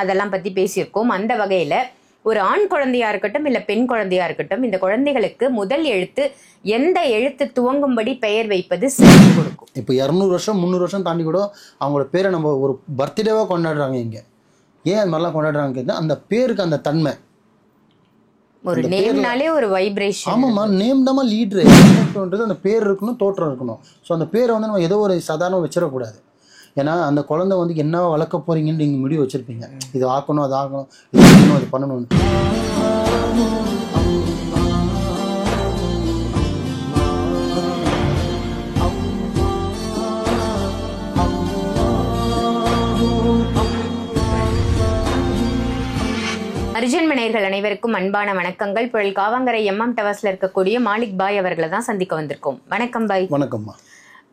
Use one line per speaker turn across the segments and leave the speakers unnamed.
அதெல்லாம் பற்றி பேசியிருக்கோம். அந்த வகையில் ஒரு ஆண் குழந்தையா இருக்கட்டும் இல்லை பெண் குழந்தையா இருக்கட்டும், இந்த குழந்தைகளுக்கு முதல் எழுத்து எந்த எழுத்து துவங்கும்படி பெயர் வைப்பது சிறப்பு கொடுக்கும்.
இப்போ 200 வருஷம் 300 வருஷம் தாண்டி கூட அவங்களோட பேரை நம்ம ஒரு பர்த்டேவாக கொண்டாடுறாங்க. இங்கே ஏன் அது மாதிரிலாம் கொண்டாடுறாங்க? அந்த பேருக்கு அந்த தன்மை,
ஒரு நேம்னாலே ஒரு வைப்ரேஷன்.
ஆமாம்மா, நேம் தான் லீட்ரு. அந்த பேர் இருக்கணும், தோற்றம் இருக்கணும். ஸோ அந்த பேரை வந்து நம்ம ஏதோ ஒரு சாதாரணம் வச்சிடக்கூடாது. ஏன்னா அந்த குழந்தை வந்து என்ன வளர்க்க போறீங்கன்னு நீங்கள் முடிவு வச்சுருப்பீங்க. இது ஆக்கணும், அது ஆகணும், இது பண்ணணும், அது பண்ணணும்னு.
அர்ஜுன் நேயர்கள் அனைவருக்கும் அன்பான வணக்கங்கள். புயல் காவாங்கரை எம்எம் டவர்ஸ்ல இருக்கக்கூடிய மாலிக் பாய் அவர்களை தான் சந்திக்க வந்திருக்கோம். வணக்கம் பாய்.
வணக்கம்மா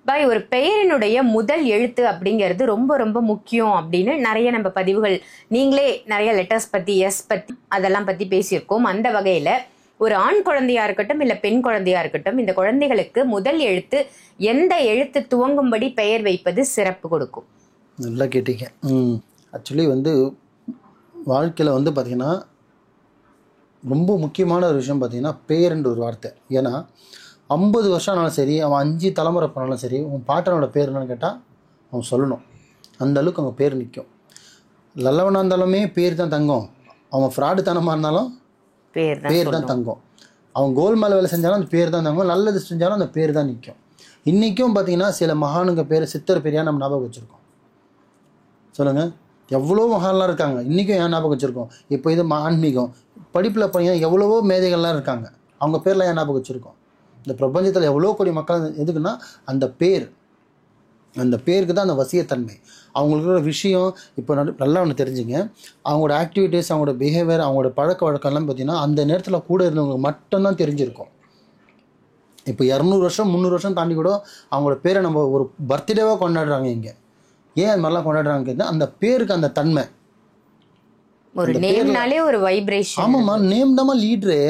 பாய், ஒரு பெயரினுடைய முதல் எழுத்து அப்படிங்கிறது ரொம்ப ரொம்ப முக்கியம் அப்படின்னு நிறைய நம்ம பதிவுகள், நீங்களே நிறைய லெட்டர்ஸ் பத்தி, எஸ் பத்தி, அதெல்லாம் பத்தி பேசியிருக்கோம். அந்த வகையில ஒரு ஆண் குழந்தையா இருக்கட்டும் இல்லை பெண் குழந்தையா இருக்கட்டும், இந்த குழந்தைகளுக்கு முதல் எழுத்து எந்த எழுத்து துவங்கும்படி பெயர் வைப்பது சிறப்பு கொடுக்கும்.
நல்லா கேட்டீங்க. ஆக்சுவலி வந்து வாழ்க்கையில் வந்து பார்த்திங்கன்னா ரொம்ப முக்கியமான ஒரு விஷயம் பார்த்திங்கன்னா பேருன்ற ஒரு வார்த்தை. ஏன்னா 50 வருஷம் ஆனாலும் சரி, அவன் 5 தலைமுறை போனாலும் சரி, உன் பாட்டனோட பேர் என்னன்னு கேட்டால் அவன் சொல்லணும். அந்த அளவுக்கு அவங்க பேர் நிற்கும். நல்லவனாக இருந்தாலுமே பேர் தான் தங்கம். அவன் ஃப்ராடு தனமாக இருந்தாலும் பேர் தான் தங்கம். அவன் கோல் மேலே வேலை செஞ்சாலும் அந்த பேர் தான் தங்கம். நல்லது செஞ்சாலும் அந்த பேர் தான் நிற்கும். இன்றைக்கும் பார்த்திங்கன்னா சில மகானுங்க பேர், சித்தர் பேரையாக நம்ம ஞாபகம் வச்சுருக்கோம். சொல்லுங்கள், எவ்வளோ மகான்லாம் இருக்காங்க, இன்றைக்கும் ஏன் ஞாபகம் வச்சுருக்கோம்? இப்போ இது ஆன்மீகம் படிப்பில் பையன் எவ்வளவோ மேதைகள்லாம் இருக்காங்க, அவங்க பேர்லாம் ஏன் ஞாபகம் வச்சுருக்கோம்? இந்த பிரபஞ்சத்தில் எவ்வளோ கோடி மக்கள் எதுக்குன்னா அந்த பேருக்கு தான் அந்த வசியத்தன்மை. அவங்களுக்கு விஷயம் இப்போ நல்லா ஒன்று தெரிஞ்சுங்க. அவங்களோட ஆக்டிவிட்டீஸ், அவங்களோட பிஹேவியர், அவங்களோட பழக்க வழக்கம்லாம் பார்த்திங்கன்னா அந்த நேரத்தில் கூட இருந்தவங்களுக்கு மட்டும்தான் தெரிஞ்சிருக்கும். இப்போ 200 வருஷம் 300 வருஷம் தாண்டி கூட அவங்களோட பேரை நம்ம ஒரு பர்த்டேவாக கொண்டாடுறாங்க. இங்கே ஏன் அது மாதிரிலாம் கொண்டாடுறாங்க? அந்த பேருக்கு அந்த தன்மை,
ஒரு நேம்னாலே ஒரு வைப்ரேஷன்.
ஆமாம்மா, நேம் தான் லீட்ரு.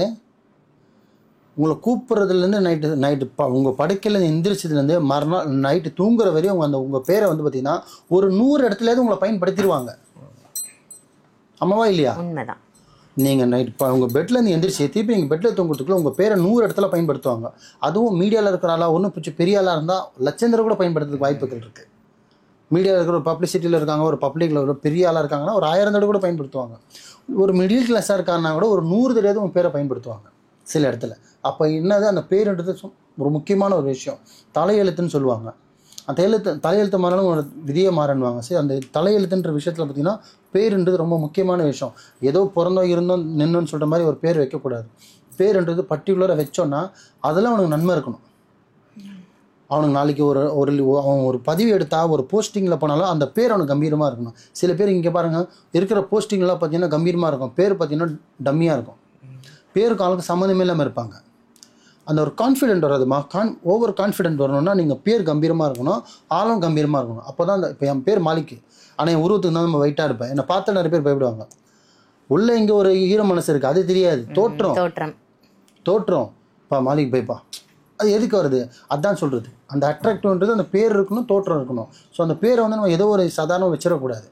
உங்களை கூப்பிட்றதுலேருந்து நைட்டு உங்கள் படுக்கையில் எந்திரிச்சதுலேருந்து மறுநாள் நைட்டு தூங்குற வரையும் உங்கள் பேரை வந்து பார்த்தீங்கன்னா ஒரு 100 இடத்துலேருந்து உங்களை பயன்படுத்திடுவாங்க. ஆமாவா இல்லையா?
உண்மைதான்.
நீங்கள் நைட் உங்கள் பெட்லேருந்து எந்திரிச்சு திருப்பி நீங்கள் பெட்டில் தூங்குறதுக்குள்ள உங்கள் பேரை 100 இடத்துல பயன்படுத்துவாங்க. அதுவும் மீடியாவில் இருக்கிற ஆளாக ஒன்றும் பெரிய ஆளாக இருந்தால் லட்சந்தர கூட பயன்படுத்துறதுக்கு வாய்ப்புகள் இருக்குது. மீடியாவில் இருக்கிற ஒரு பப்ளிசிட்டியில் இருக்காங்க, ஒரு பப்ளிக்கில் ஒரு பெரிய ஆளாக இருக்காங்கன்னா ஒரு 1000 தடவை கூட பயன்படுத்துவாங்க. ஒரு மிடில் கிளாஸாக இருக்காங்கன்னா கூட ஒரு 100 தடவை உங்கள் பேரை பயன்படுத்துவாங்க சில இடத்துல. அப்போ என்னது, அந்த பேருன்றது ஒரு முக்கியமான ஒரு விஷயம். தலையெழுத்துன்னு சொல்லுவாங்க. அந்த தலையெழுத்து மாறணும், ஒரு விதியை மாறணுவாங்க. சரி, அந்த தலையெழுத்துன்ற விஷயத்தில் பார்த்திங்கன்னா பேருன்றது ரொம்ப முக்கியமான விஷயம். ஏதோ பிறந்தோம் இருந்தோம் நின்னோன்னு சொல்கிற மாதிரி ஒரு பேர் வைக்கக்கூடாது. பேருன்றது பர்டிகுலராக வச்சோன்னா அதெல்லாம் அவனுக்கு நன்மை இருக்கணும். அவனுக்கு நாளைக்கு அவன் ஒரு பதிவு எடுத்தால், ஒரு போஸ்டிங்கில் போனாலும் அந்த பேர் அவனுக்கு கம்பீரமாக இருக்கணும். சில பேர் இங்கே பாருங்கள், இருக்கிற போஸ்டிங்லாம் பார்த்தீங்கன்னா கம்பீரமாக இருக்கும், பேர் பார்த்தீங்கன்னா டம்மியாக இருக்கும். பேருக்கு ஆளுக்கு சம்மந்தமே இல்லாமல் இருப்பாங்க. அந்த ஒரு கான்ஃபிடென்ட் வராதுமா, ஓவர் கான்ஃபிடென்ட் வரணும்னா நீங்கள் பேர் கம்பீரமாக இருக்கணும், ஆளும் கம்பீரமாக இருக்கணும். அப்போ தான் இப்போ என் பேர் மாலிக்கு, ஆனால் என் உருவத்துக்கு தான் நம்ம வெயிட்டாக இருப்பேன். என்னை பார்த்து நிறைய பேர் பயப்படுவாங்க. உள்ளே இங்கே ஒரு ஈர மனசு இருக்குது, அது தெரியாது. தோற்றம் பா மாலிக் பைப்பா, அது எதுக்கு வருது? அதுதான் சொல்கிறது. அந்த அட்ராக்டிவ்ன்றது அந்த பேர் இருக்கணும், தோற்றம் இருக்கணும். ஸோ அந்த பேரை வந்து நம்ம ஏதோ ஒரு சாதாரணம் வச்சிடக்கூடாது.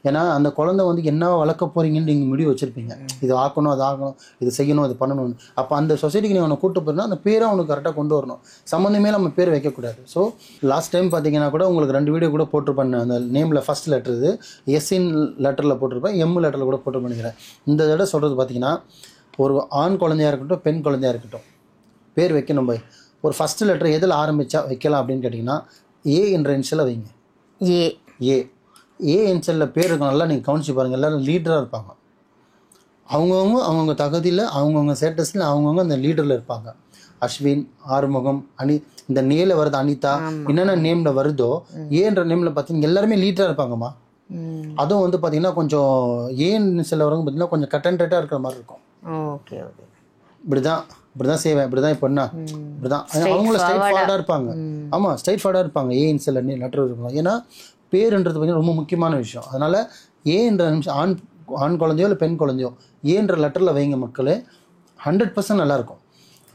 ஏன்னா அந்த குழந்தை வந்து என்ன வளர்க்க போகிறீங்கன்னு நீங்கள் முடிவு வச்சுருப்பீங்க. இது ஆக்கணும், அது ஆகணும், இது செய்யணும், அது பண்ணணும்னு. அப்போ அந்த சொசைட்டிக்கு நீங்கள் அவனை கூப்பிட்டு போயிருந்தா அந்த பேரை அவனுக்கு கரெக்டாக கொண்டு வரணும். சம்மந்தமே நம்ம பேர் வைக்கக்கூடாது. ஸோ லாஸ்ட் டைம் பார்த்தீங்கன்னா கூட உங்களுக்கு 2 வீடியோ கூட போட்டிருப்பேன். அந்த நேமில் ஃபஸ்ட் லெட்டர் இது எஸ்இன் லெட்டரில் போட்டிருப்பேன், எம் லெட்டரில் கூட போட்டு பண்ணிக்கிறேன். இந்த தடவை சொல்கிறது பார்த்தீங்கன்னா, ஒரு ஆண் குழந்தையாக இருக்கட்டும், பெண் குழந்தையாக இருக்கட்டும், பேர் வைக்கணும் போய் ஒரு ஃபஸ்ட்டு லெட்டர் எதில் ஆரம்பித்தா வைக்கலாம் அப்படின்னு கேட்டிங்கன்னா ஏ என்ற இன்ஷியலில் வைங்க. ஏ இன்ஷியலில் பேர் இருக்கும். நல்லா நீங்கள் கவனிச்சு பாருங்கள், எல்லோரும் லீடராக இருப்பாங்க. அவங்கவுங்க தகுதியில், அவங்கவுங்க ஸ்டேட்டஸில் அவங்கவுங்க அந்த லீடரில் இருப்பாங்க. அஸ்வின், ஆறுமுகம், இந்த நேல வருது அனிதா, என்னென்ன நேமில் வருதோ ஏன்ற நேமில் பார்த்தீங்கன்னா எல்லாருமே லீடராக இருப்பாங்கம்மா. அதுவும் வந்து பார்த்தீங்கன்னா கொஞ்சம் ஏன்னு சில வரவங்க பார்த்தீங்கன்னா கொஞ்சம் கட்டன்டேட்டாக இருக்கிற மாதிரி இருக்கும். இப்படிதான் செய்வேன், இப்படிதான் இப்போ என்ன இப்படிதான் அவங்களும் ஸ்ட்ரைட் ஃபார்வர்டாக இருப்பாங்க. ஆமாம், ஸ்ட்ரைட் ஃபார்வர்டாக இருப்பாங்க. ஏன்னு சில லெட்டர் இருப்பாங்க. ஏன்னா பேருன்றது பார்த்தீங்கன்னா ரொம்ப முக்கியமான விஷயம். அதனால் ஏன்ற நிமிஷம் ஆண் குழந்தையோ இல்லை பெண் குழந்தையோ ஏன்ற லெட்டரில் வைங்க மக்களே, 100% நல்லாயிருக்கும்.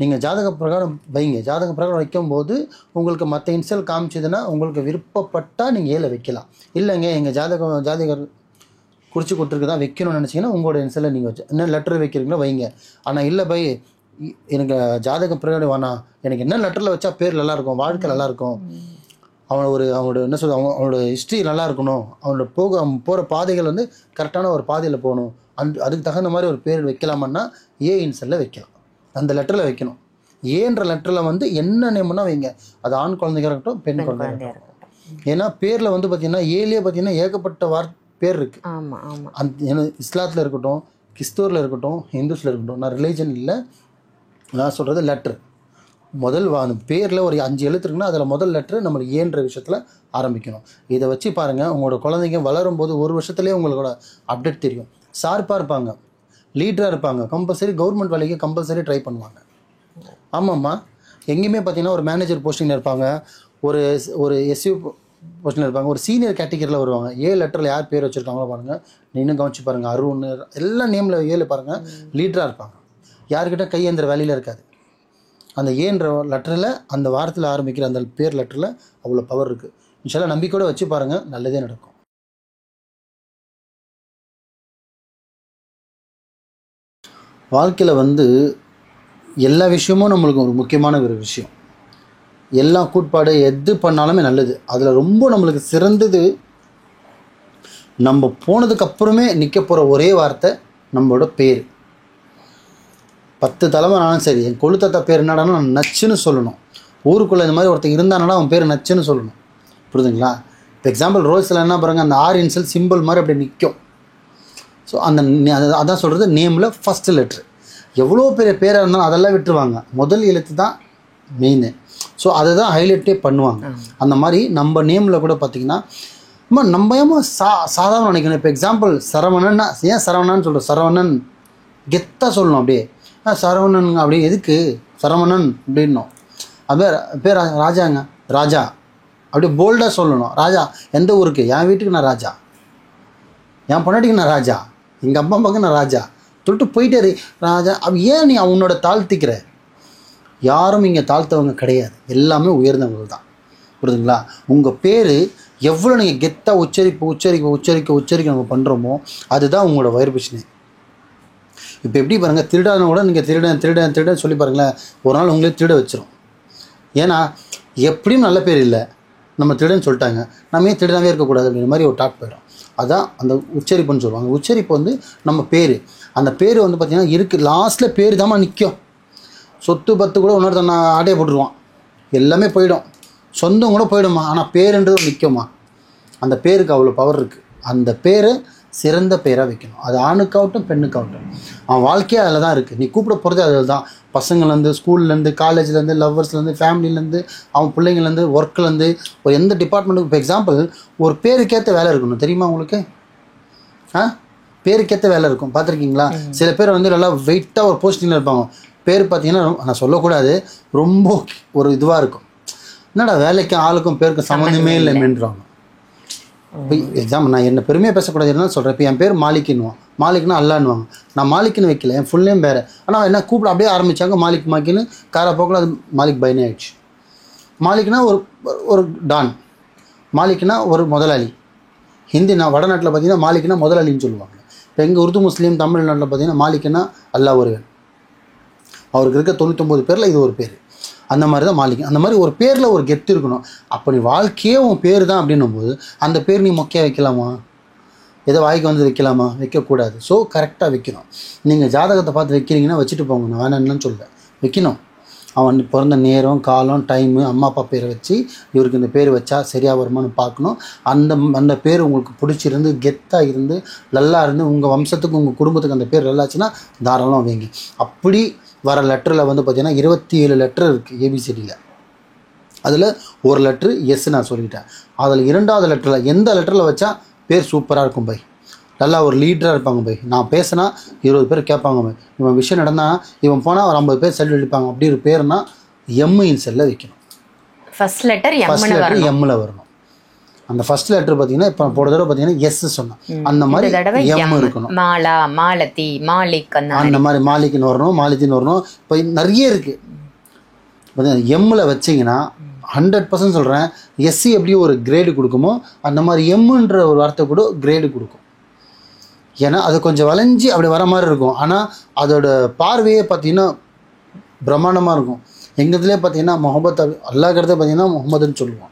நீங்கள் ஜாதக பிரகாரம் வைங்க. ஜாதக பிரகாரம் வைக்கும்போது உங்களுக்கு மற்ற இன்சல் காமிச்சதுன்னா உங்களுக்கு விருப்பப்பட்டால் நீங்கள் ஏல வைக்கலாம். இல்லைங்க எங்கள் ஜாதகர் குறித்து கொடுத்துருக்கு தான் வைக்கணும்னு நினச்சிங்கன்னா உங்களோட இன்சலில் நீங்கள் வச்சு என்ன லெட்டர் வைக்கிறீங்களோ வைங்க. ஆனால் இல்லை பை எனக்கு ஜாதகம் பிரகாரம் வேணாம், எனக்கு என்ன லெட்டரில் வச்சா பேர் நல்லாயிருக்கும், வாழ்க்கை நல்லாயிருக்கும், அவனோட என்ன சொல்றது, அவனோட ஹிஸ்ட்ரி நல்லா இருக்கணும், அவனோட போகிற பாதைகள் வந்து கரெக்டான ஒரு பாதையில் போகணும், அதுக்கு தகுந்த மாதிரி ஒரு பேர் வைக்கலாமன்னா ஏ இன்சலில் வைக்கலாம். அந்த லெட்டரில் வைக்கணும். ஏன்ற லெட்டரில் வந்து என்ன நேம்னா வைங்க. அது ஆண் குழந்தைங்க இருக்கட்டும், பெண் குழந்தைங்க இருக்கட்டும். ஏன்னா பேரில் வந்து பார்த்தீங்கன்னா ஏலேயே பார்த்தீங்கன்னா ஏகப்பட்ட பேர் இருக்குது. அந்த இஸ்லாத்தில் இருக்கட்டும், கிறிஸ்துவரில் இருக்கட்டும், ஹிந்துஸில் இருக்கட்டும், நான் ரிலீஜன் இல்லை, நான் சொல்கிறது லெட்ரு. முதல் பேரில் ஒரு 5 எழுத்து இருக்குன்னா அதில் முதல் லெட்ரு நம்ம ஏன்ற விஷயத்தில் ஆரம்பிக்கணும். இதை வச்சு பாருங்கள், உங்களோட குழந்தைங்க வளரும் போது 1 வருஷத்துலேயே உங்களோட அப்டேட் தெரியும். ஷார்ப்பாக இருப்பாங்க, லீடராக இருப்பாங்க, கம்பல்சரி கவர்மெண்ட் வேலைக்கு கம்பல்சரி ட்ரை பண்ணுவாங்க. ஆமாம்மா, எங்கேயுமே பார்த்தீங்கன்னா ஒரு மேனேஜர் போஸ்டிங்கில் இருப்பாங்க, ஒரு எஸ்யூ போஸ்டிங்கில் இருப்பாங்க, ஒரு சீனியர் கேட்டகரியில் வருவாங்க. ஏ லெட்டரில் யார் பேர் வச்சுருக்காங்களோ பாருங்கள், இன்னும் கவனிச்சு பாருங்கள். அருண் எல்லா நேமில் ஏழு பாருங்கள், லீடராக இருப்பாங்க. யார்கிட்ட கையேந்திர வேலையில் இருக்காது. அந்த ஏன்ற லெட்டரில் அந்த வாரத்தில் ஆரம்பிக்கிற அந்த பேர் லெட்டரில் அவ்வளோ பவர் இருக்குது. இன்ஷால்லா நம்பிக்கையோடு வச்சு பாருங்கள், நல்லதே நடக்கும். வாழ்க்கையில் வந்து எல்லா விஷயமும் நம்மளுக்கு ஒரு முக்கியமான ஒரு விஷயம். எல்லா கூட்பாடு எது பண்ணாலுமே நல்லது. அதில் ரொம்ப நம்மளுக்கு சிறந்தது நம்ம போனதுக்கு அப்புறமே நிற்க போகிற ஒரே வார்த்தை நம்மளோட பேர். 10 தலைமை ஆனாலும் சரி, என் கொழுத்தத்த பேர் என்னடானா நான் நச்சுன்னு சொல்லணும். ஊருக்குள்ளே இந்த மாதிரி ஒருத்தர் இருந்தானா அவன் பேர் நச்சுன்னு சொல்லணும். புரியுதுங்களா? இப்போ எக்ஸாம்பிள் ரோல்ஸில் என்ன பாருங்கள், அந்த 6 இன்சல் சிம்பிள் மாதிரி அப்படி நிற்கும். ஸோ அதான் சொல்கிறது நேமில் ஃபஸ்ட்டு லெட்ரு. எவ்வளோ பெரிய பேராக இருந்தாலும் அதெல்லாம் விட்டுருவாங்க, முதல் எழுத்து தான் மெயின். ஸோ அதை தான் ஹைலைட்டே பண்ணுவாங்க. அந்த மாதிரி நம்ம நேமில் கூட பார்த்திங்கன்னா நம்ம ஏமா சாதாரண நினைக்கணும். இப்போ எக்ஸாம்பிள் சரவணன்னா, ஏன் சரவணான்னு சொல்கிறோம்? சரவணன் கெத்தாக சொல்லணும். அப்படியே சரவணன் அப்படியே எதுக்கு சரவணன் அப்படின்னும். அது பேர் ராஜாங்க, ராஜா அப்படியே போல்டாக சொல்லணும். ராஜா எந்த ஊருக்கு? என் வீட்டுக்கு நான் ராஜா, என் பொண்டாட்டிக்கு நான் ராஜா, எங்கள் அப்பா அம்மாவுக்கு நான் ராஜா சொல்லிட்டு போயிட்டாரு ராஜா. அப்போ ஏன் நீ அவனோட தாழ்த்திக்கிற? யாரும் இங்கே தாழ்த்தவங்க கிடையாது, எல்லாமே உயர்ந்தவங்க தான். புரியுதுங்களா? உங்கள் பேர் எவ்வளோ நீங்கள் கெத்தாக உச்சரிக்க நம்ம பண்ணுறோமோ அதுதான் உங்களோட வைப்ரேஷனே. இப்போ எப்படி பாருங்கள், திருடான கூட நீங்கள் திருடன் சொல்லி பாருங்களேன், ஒரு நாள் உங்களே திருட வச்சிரும். ஏன்னா எப்படியும் நல்ல பேர் இல்லை, நம்ம திருடன்னு சொல்லிட்டாங்க, நம்ம ஏன் திருடாவே இருக்கக்கூடாது அப்படிங்கிற மாதிரி ஒரு டாட் போயிடும். அதான் அந்த உச்சரிப்புன்னு சொல்லுவாங்க. உச்சரிப்பு வந்து நம்ம பேர், அந்த பேர் வந்து பார்த்திங்கன்னா இருக்குது லாஸ்ட்டில் பேர் தாம்மா நிற்கும். சொத்து பத்து கூட இன்னொருத்தன் ஆட்டையை போட்டுருவான், எல்லாமே போயிடும், சொந்தம் கூட போயிடுமா, ஆனால் பேருன்றது நிற்குமா. அந்த பேருக்கு அவ்வளோ பவர் இருக்குது. அந்த பேரை சிறந்த பேராக வைக்கணும். அது ஆணுக்காகட்டும் பெண்ணுக்காகட்டும், அவன் வாழ்க்கையே அதில் தான் இருக்குது. நீ கூப்பிட போகிறது அதில் தான். பசங்கள்லேருந்து, ஸ்கூல்லேருந்து, காலேஜ்லேருந்து, லவ்வர்ஸ்லேருந்து, ஃபேமிலிலேருந்து, அவன் பிள்ளைங்கள்லேருந்து, ஒர்க்லேருந்து, ஒரு எந்த டிபார்ட்மெண்ட்டுக்கு. இப்போ எக்ஸாம்பிள் ஒரு பேருக்கேற்ற வேலை இருக்கணும், தெரியுமா உங்களுக்கு? பேருக்கேற்ற வேலை இருக்கும், பார்த்துருக்கீங்களா? சில பேர் வந்து நல்லா வெயிட்டாக ஒரு போஸ்டிங்கில் இருப்பாங்க, பேர் பார்த்தீங்கன்னா நான் சொல்லக்கூடாது, ரொம்ப ஒரு இதுவாக இருக்கும். என்னடா வேலைக்கும் ஆளுக்கும் பேருக்கும் சம்மந்தமே இல்லைன்றாங்க. இப்போ எக்ஸாம்பிள் நான் என்ன பெருமையாக பேசக்கூடாது என்ன சொல்கிறேன். இப்போ என் பேர் மாலிக்குன்னுவான், மாலிக்னா அல்லான்னுவாங்க. நான் மாலிக்குன்னு வைக்கல, என் ஃபுல் நேம் வேறு. ஆனால் என்ன கூப்பிட அப்படியே ஆரம்பித்தாங்க மாலிக்குன்னு. காரப்போக்கில் அது மாலிக் பைனே ஆயிடுச்சு. மாலிக்னா ஒரு டான், மாலிக்னா ஒரு முதலாளி. ஹிந்தி வடநாட்டில் பார்த்தீங்கன்னா மாலிக்னா முதலாளின்னு சொல்லுவாங்க. இப்போ எங்கள் உருது முஸ்லீம் தமிழ்நாட்டில் பார்த்தீங்கன்னா மாலிக்னா அல்லா ஒருவன். அவருக்கு இருக்க 99 பேரில் இது ஒரு பேர். அந்த மாதிரி தான் மாலிக். அந்த மாதிரி ஒரு பேரில் ஒரு கெத்து இருக்கணும். அப்போ நீ வாழ்க்கையே உன் பேர் தான் அப்படின்னும் போது அந்த பேர் நீ மொக்கையாக வைக்கலாமா? ஏதோ வாய்க்கு வந்து வைக்கலாமா? வைக்கக்கூடாது. ஸோ கரெக்டாக வைக்கணும். நீங்கள் ஜாதகத்தை பார்த்து வைக்கிறீங்கன்னா வச்சுட்டு போங்க, நான் வேணான்னு சொல்ல, வைக்கணும். அவன் பிறந்த நேரம், காலம், டைமு, அம்மா அப்பா பேரை வச்சு இவருக்கு இந்த பேர் வச்சா சரியாக வருமானு பார்க்கணும். அந்த பேர் உங்களுக்கு பிடிச்சிருந்து கெத்தாக இருந்து நல்லா இருந்து உங்கள் வம்சத்துக்கு உங்கள் குடும்பத்துக்கு அந்த பேர் நல்லாச்சுன்னா தாராளமாக வைங்க. அப்படி வர லெட்டரில் வந்து பார்த்திங்கன்னா 27 லெட்டர் இருக்குது ஏபிசிடியில். அதில் ஒரு லெட்ரு எஸ் நான் சொல்லிட்டேன். அதில் 2வது லெட்டரில் எந்த லெட்டரில் வச்சா பேர் சூப்பராக இருக்கும் பை, நல்லா ஒரு லீடராக இருப்பாங்க பை. நான் பேசினா 20 பேர் கேட்பாங்க பை, இவன் விஷயம் நடந்தால் இவன் போனால் ஒரு 50 பேர் செல் அடிப்பாங்க. அப்படி ஒரு பேர்னா எம்இன் செல்லில் வைக்கணும்.
ஃபர்ஸ்ட் லெட்டர்
எம்மில் வரணும். அந்த ஃபர்ஸ்ட் லெட்டர் பார்த்தீங்கன்னா இப்போ போன தடவை பார்த்தீங்கன்னா எஸ் சொன்னேன், அந்த மாதிரி எம் இருக்கணும்.
மாலா, மாலதி, மாலிக்,
அந்த மாதிரி மாலிக்னு வரணும், மாலித்தின்னு வரணும். இப்போ நிறைய இருக்குது. பார்த்தீங்கன்னா எம்மில் வச்சிங்கன்னா 100% சொல்கிறேன், எஸ்சி எப்படி ஒரு கிரேடு கொடுக்குமோ அந்த மாதிரி எம்முன்ற ஒரு வார்த்தை கூட கிரேடு கொடுக்கும். ஏன்னா அது கொஞ்சம் வளைஞ்சி அப்படி வர மாதிரி இருக்கும். ஆனால் அதோட பார்வையே பார்த்தீங்கன்னா பிரம்மாண்டமாக இருக்கும். எங்கதுலேயே பார்த்தீங்கன்னா முகமது அல்லாஹ்கிறத பார்த்தீங்கன்னா முகமதுன்னு சொல்லுவோம்.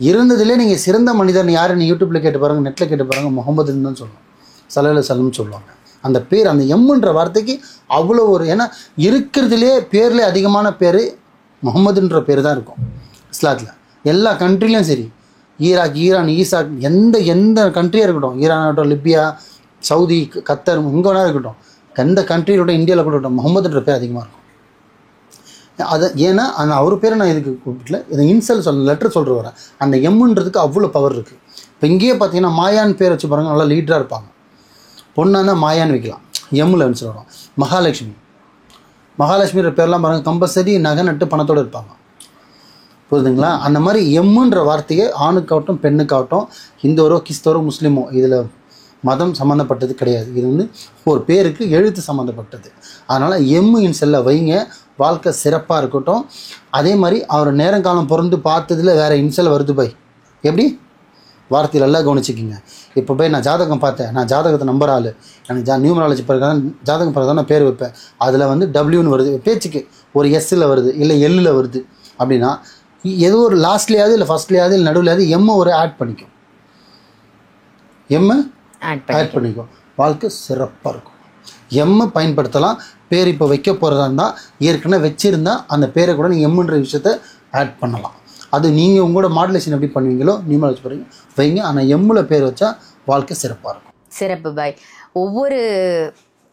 இருந்ததுலேயே நீங்கள் சிறந்த மனிதன் யாருன்னு யூடியூப்பில் கேட்டு பாருங்கள், நெட்டில் கேட்டு பாருங்கள், முகமதுன்னு தான் சொல்லுவோம். ஸல்லல்லாஹு அலைஹி வஸல்லம் சொல்லுவாங்க. அந்த பேர், அந்த எம்முன்ற வார்த்தைக்கு அவ்வளோ ஒரு, ஏன்னா இருக்கிறதுலே பேர்லேயே அதிகமான பேர் முகமதுன்ற பேர் தான் இருக்கும் இஸ்லாத்தில். எல்லா கண்ட்ரிலையும் சரி, ஈராக், ஈரான், ஈசாக், எந்த கண்ட்ரியாக இருக்கட்டும், ஈரான் ஆகட்டும், லிபியா, சவுதி, கத்தர், எங்கே வேணா இருக்கட்டும், எந்த கண்ட்ரியோட இந்தியாவில் கூட இருக்கட்டும், முகமதுன்ற பேர் அதிகமாக இருக்கும். அதை ஏன்னா அந்த அவர் பேரை நான் இதுக்கு கூப்பிடல, இதை இன்சல் லெட்டர் சொல்கிற வரேன். அந்த எம்முன்றதுக்கு அவ்வளோ பவர் இருக்குது. இப்போ இங்கேயே பார்த்தீங்கன்னா மாயான்னு பேர் வச்சு பாருங்கள், நல்லா லீடராக இருப்பாங்க. பொண்ணாக தான் மாயான்னு வைக்கலாம், எம்மில் சொல்கிறோம். மகாலட்சுமின்ற பேர்லாம் பாருங்கள், கம்பல்சரி நகை நட்டு பணத்தோடு இருப்பாங்க. புரியுதுங்களா? அந்த மாதிரி எம்முன்ற வார்த்தையை ஆணுக்காகட்டும் பெண்ணுக்காகட்டும், ஹிந்துவரோ கிறிஸ்தவரோ முஸ்லீமோ இதில் மதம் சம்மந்தப்பட்டது கிடையாது. இது வந்து ஒரு பேருக்கு எழுத்து சம்மந்தப்பட்டது. அதனால் எம்மு இன்செல்ல வைங்க, வாழ்க்கை சிறப்பாக இருக்கட்டும். அதே மாதிரி அவர் நேரங்காலம் பிறந்து பார்த்ததில் வேறு இன்செல் வருது பை. எப்படி வார்த்தையில் எல்லாம் கவனிச்சிக்கிங்க. இப்போ போய் நான் ஜாதகம் பார்த்தேன், நான் ஜாதகத்தை நம்பர் ஆள், எனக்கு நியூமராலஜி பிறகு ஜாதகம் பிறகு தான் நான் பேர் வைப்பேன், அதில் வந்து டபிள்யூன்னு வருது, பேச்சுக்கு ஒரு எஸ்ஸில் வருது, இல்லை எல்லில் வருது அப்படின்னா ஏதோ ஒரு லாஸ்ட்லேயாவது இல்லை ஃபஸ்ட்லேயாவது இல்லை நடுவிலையாவது எம்மை ஒரு ஆட் பண்ணிக்கும். எம்மை ஆட் பண்ணிக்கும், வாழ்க்கை சிறப்பாக இருக்கும். எம்மை பயன்படுத்தலாம். பேர் இப்போ வைக்க போகிறதா இருந்தால் ஏற்கனவே வச்சுருந்தா அந்த பேரை கூட நீங்கள் எம்முன்ற விஷயத்தை ஆட் பண்ணலாம். அது நீங்கள் உங்களோட மாடுலேஷன் எப்படி பண்ணுவீங்களோ நியூமராலஜி போகிறீங்க வைங்க. ஆனால் எம்மில் பேர் வச்சா வாழ்க்கை சிறப்பாக இருக்கும்.
சிறப்பு பாய். ஒவ்வொரு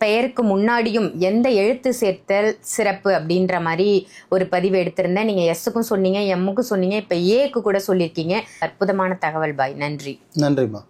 பெயருக்கு முன்னாடியும் எந்த எழுத்து சேர்த்தல் சிறப்பு அப்படின்ற மாதிரி ஒரு பதிவு எடுத்திருந்தேன். நீங்கள் எஸ்ஸுக்கும் சொன்னீங்க, எம்முக்கும் சொன்னீங்க, இப்போ ஏக்கு கூட சொல்லியிருக்கீங்க. அற்புதமான தகவல் பாய். நன்றி.
நன்றிம்மா.